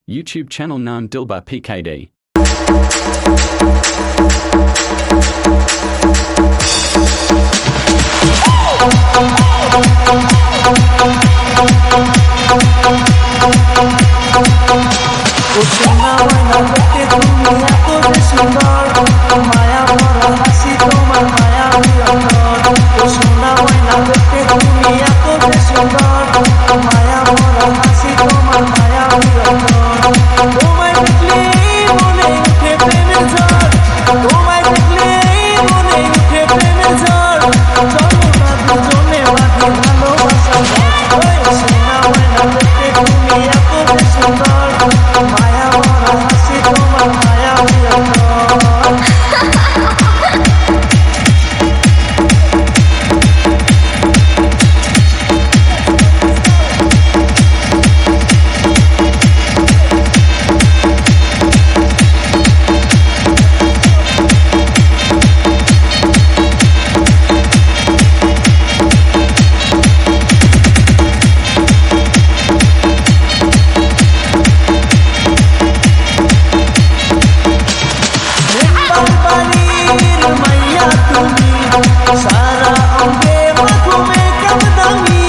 YouTube channel Naam Dilbar PKD. ও সোনা ময়না দেখতে তুমি এত যে সুন্দর, মায়া ভরা হাসি তোমার মায়া অন্তর। ও সোনা ময়না দেখতে তুমি এত যে সুন্দর, মায়া ভরা হাসি তোমার মায়া অন্তর। তোমায় দেখলে মনে উঠে প্রেমের ঝড়, তোমায় দেখলে মনে উঠে প্রেমের ঝড়। চলো না দুজনে বাঁধি ভালোবাসার ঘর। ও সোনা ময়না দেখতে তুমি এত যে সুন্দর, মায়া ভরা হাসি তোমার মায়া অন্তর। সারা অঙ্গে মাখো মেকআপ দামি,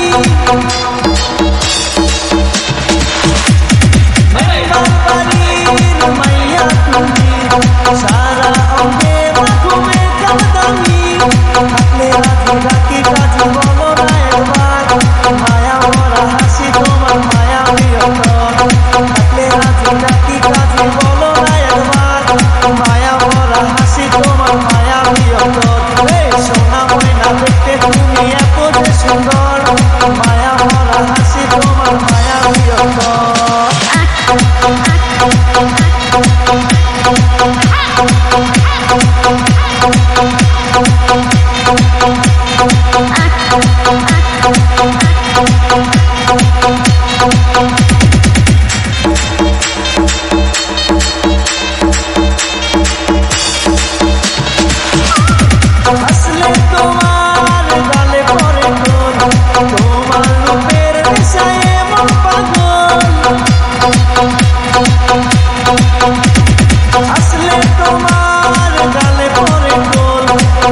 বাড়ির মাইয়া তুমি। সারা অঙ্গে মাখো মেকআপ দামি, থাকলে রাজি রাখি কাজে বলো না একবার। মায়া ভরা হাসি তোমার মায়া অন্তর। থাকলে রাজি রাখি কাজে বলো না একবার। মায়া ভরা হাসি তোমার মায়া অন্তর। সোনা ময়না দেখতে তুমি এত যে সুন্দর, মায়া ভরা হাসি তোমার মায়া অন্তর। হাসলে তোমার গালে পড়ে ঢোল, তোমার রূপের নেশায় মন পাগল। হাসলে তোমার গালে পড়ে ঢোল,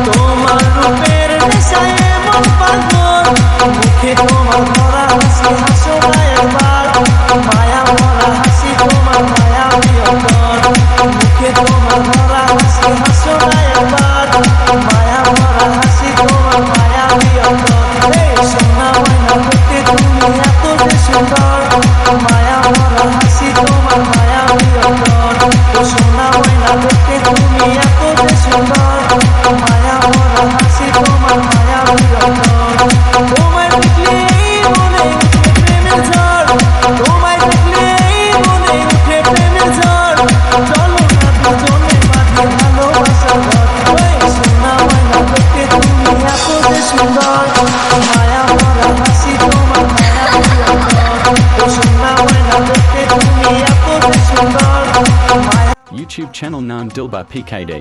তোমার রূপের নেশায় মন পাগল। মুখে তোমার ভরা হাসি হাসো না একবার। মায়া ভরা হাসি তোমার মায়া অন্তর। মুখে তোমার ভরা হাসি হাসো না একবার। মায়া ভরা হাসি তোমার মায়া অন্তর। সোনা ময়না দেখতে তুমি এত যে সুন্দর, মায়া ভরা হাসি তোমার মায়া অন্তর। ও সোনা ময়না দেখতে তুমি এত যে সুন্দর, মায়া ভরা হাসি তোমার মায়া অন্তর। তোমায় দেখলে মনে উঠে প্রেমের ঝড়, তোমায় দেখলে মনে উঠে প্রেমের ঝড়। চলো না দুজনে বাঁধি ভালোবাসার ঘর। সোনা ময়না দেখতে তুমি এত যে সুন্দর, মায়া ভরা হাসি তোমার মায়া অন্তর। ও সোনা ময়না দেখতে তুমি এত যে সুন্দর, মায়া। YouTube channel Naam Dilbar PKD.